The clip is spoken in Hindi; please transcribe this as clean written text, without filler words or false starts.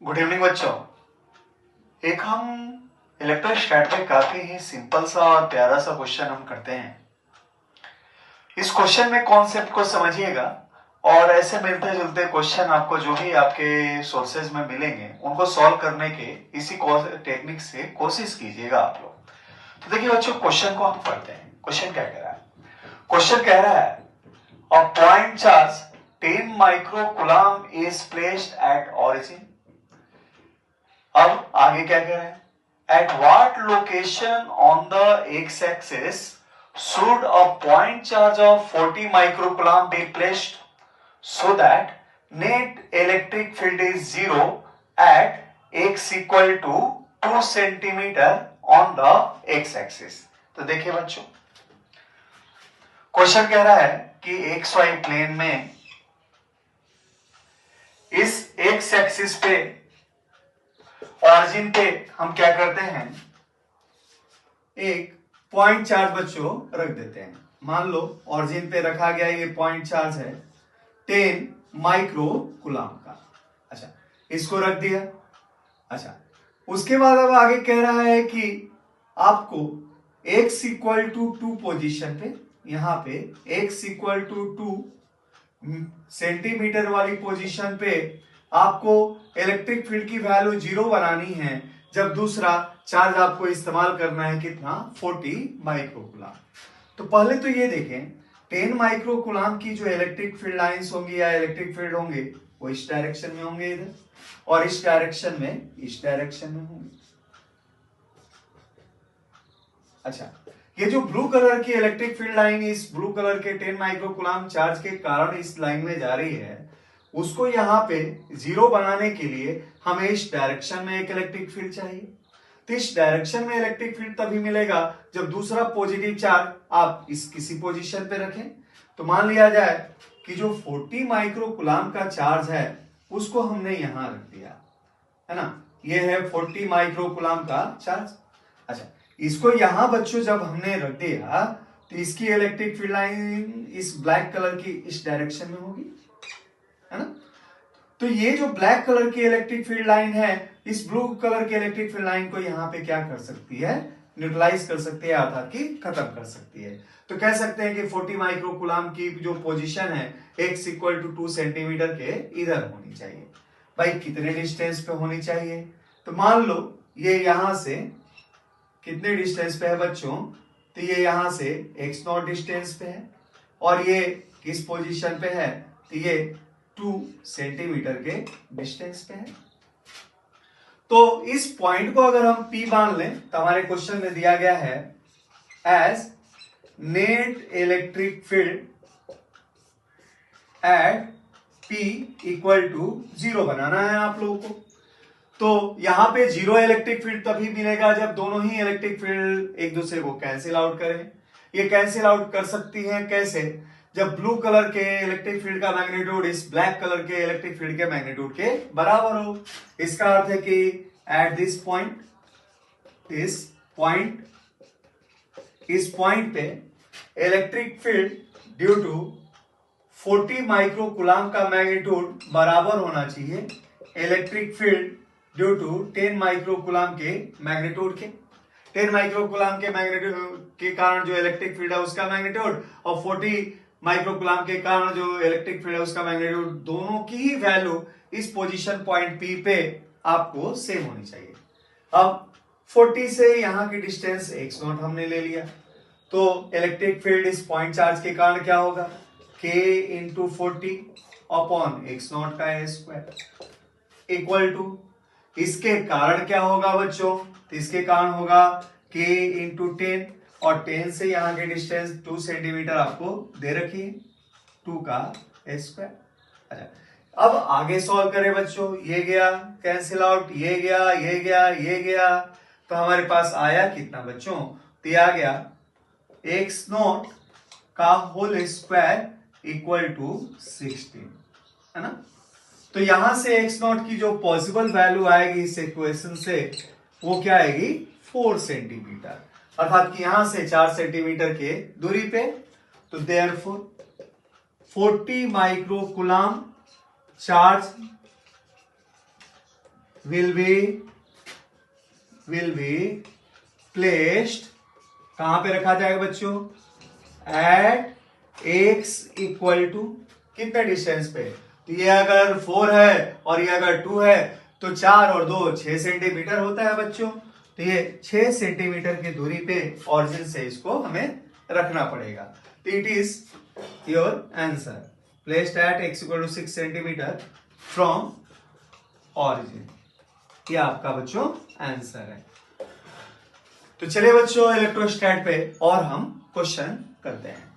गुड इवनिंग बच्चों। एक हम इलेक्ट्रोस्टैट में काफी ही सिंपल सा और प्यारा सा क्वेश्चन हम करते हैं। इस क्वेश्चन में कॉन्सेप्ट को समझिएगा और ऐसे मिलते जुलते क्वेश्चन आपको जो भी आपके सोर्सेज में मिलेंगे उनको सॉल्व करने के इसी टेक्निक से कोशिश कीजिएगा आप लोग। तो देखिए बच्चों, क्वेश्चन को हम पढ़ते हैं। क्वेश्चन क्या कह रहा है? क्वेश्चन कह रहा है a point charge 10 microcoulomb is placed at origin। अब आगे क्या कह रहे हैं? At what location on the x-axis should a point charge of 40 microcoulomb be placed so that net electric field is zero at x equal to 2 centimeter on the x-axis। तो देखिए बच्चों, क्वेश्चन कह रहा है कि एक्स वाई प्लेन में इस एक्स एक्सिस पे ऑरिजिन पे हम क्या करते हैं, एक पॉइंट चार्ज बच्चों रख देते हैं। मान लो ऑरिजिन पे रखा गया ये पॉइंट चार्ज है 10 माइक्रो कूलम का। अच्छा, इसको रख दिया। अच्छा, उसके बाद अब आगे कह रहा है कि आपको x इक्वल टू 2 पोजिशन पे, यहां पे x इक्वल टू 2 सेंटीमीटर वाली पोजीशन पे आपको इलेक्ट्रिक फील्ड की वैल्यू 0 बनानी है जब दूसरा चार्ज आपको इस्तेमाल करना है कितना, 40 माइक्रोकूलम। तो पहले तो ये देखें, 10 माइक्रोकूलम की जो इलेक्ट्रिक फील्ड लाइंस होंगी या इलेक्ट्रिक फील्ड होंगे वो इस डायरेक्शन में होंगे इधर, और इस डायरेक्शन में इस डायरेक्शन में होंगे। अच्छा, ये जो ब्लू कलर की इलेक्ट्रिक फील्ड लाइन इस ब्लू कलर के 10 माइक्रोकूलम चार्ज के कारण इस लाइन में जा रही है, उसको यहां पे 0 बनाने के लिए हमें इस डायरेक्शन में एक इलेक्ट्रिक फील्ड चाहिए। तो इस डायरेक्शन में इलेक्ट्रिक फील्ड तभी मिलेगा जब दूसरा पॉजिटिव चार्ज आप इस किसी पोजीशन पे रखें। तो मान लिया जाए कि जो 40 माइक्रोकूलम का चार्ज है उसको हमने यहां रख दिया, है ना। ये है 40 माइक्रोकूलम का चार्ज। अच्छा, इसको यहां बच्चों जब हमने रख दिया तो इसकी इलेक्ट्रिक फील्ड लाइन इस ब्लैक कलर की इस डायरेक्शन में होगी, है ना। तो ये जो ब्लैक कलर की इलेक्ट्रिक फील्ड लाइन है इस ब्लू कलर की इलेक्ट्रिक फील्ड लाइन को यहां पे क्या कर सकती है, न्यूट्रलाइज कर सकती है, अर्थात कि खत्म कर सकती है। तो कह सकते हैं कि 40 माइक्रोकूलम की जो पोजीशन है x इक्वल टू 2 सेंटीमीटर के इधर होनी चाहिए। भाई कितने डिस्टेंस पे होनी चाहिए? तो मान लो ये यहां से कितने डिस्टेंस पे है बच्चों, तो ये यहां से x नॉट डिस्टेंस पे है और ये किस पोजीशन पे है, तो ये 2 सेंटीमीटर के डिस्टेंस पे है। तो इस पॉइंट को अगर हम P मान लें तो हमारे क्वेश्चन में दिया गया है as net electric field at P equal to 0 बनाना है आप लोगों को। तो यहां पे 0 इलेक्ट्रिक फील्ड तभी मिलेगा जब दोनों ही इलेक्ट्रिक फील्ड एक दूसरे को कैंसिल आउट करें। ये कैंसिल आउट कर सकती है कैसे? जब ब्लू कलर के इलेक्ट्रिक फील्ड का मैग्नीट्यूड इस ब्लैक कलर के इलेक्ट्रिक फील्ड के मैग्नीट्यूड के बराबर हो। इसका अर्थ है कि एट दिस पॉइंट, इस पॉइंट पे electric field due to 40 microcoulomb का मैग्नीट्यूड बराबर होना चाहिए electric field due to 10 microcoulomb के मैग्नीट्यूड के। 10 माइक्रोकूलम के मैग्नीट्यूड के कारण जो इलेक्ट्रिक फील्ड है उसका मैग्नीट्यूड और 40 माइक्रोकूलम के कारण जो इलेक्ट्रिक फील्ड है उसका मैग्नीट्यूड, दोनों की ही वैल्यू इस पोजीशन पॉइंट P पे आपको सेम होनी चाहिए। अब 40 से यहां की डिस्टेंस x नॉट हमने ले लिया, तो इलेक्ट्रिक फील्ड इस पॉइंट चार्ज के कारण क्या होगा, k into 40 upon x not का स्क्वायर इक्वल टू, इसके कारण क्या होगा बच्चों, तो इसके कारण होगा k इंटू 10 और 10 से यहां की डिस्टेंस 2 सेंटीमीटर आपको दे रखी है, 2 का स्क्वायर। अच्छा, अब आगे सॉल्व करें बच्चों, ये गया कैंसिल आउट, ये गया, ये गया, ये गया, तो हमारे पास आया कितना बच्चों, तो आ गया x नॉट का होल स्क्वायर इक्वल टू 16, है ना। तो यहां से x नॉट की जो पॉसिबल वैल्यू आएगी इस इक्वेशन से वो क्या आएगी, 4 सेंटीमीटर, अर्थात कि यहां से 4 सेंटीमीटर के दूरी पे। तो therefore 40 microcoulomb charge will be placed, कहां पे रखा जाएगा बच्चों? एट x इक्वल टू कितने डिस्टेंस पे? तो ये अगर 4 है और ये अगर 2 है तो 4 और 2 6 सेंटीमीटर होता है बच्चों। तो ये 6 सेंटीमीटर की दूरी पे ऑरिजिन से इसको हमें रखना पड़ेगा। तो it is your answer, placed at x equal to 6 centimetre from origin. ये आपका बच्चों आंसर है। तो चलिए बच्चों इलेक्ट्रोस्टैट पे और हम क्वेश्चन करते हैं।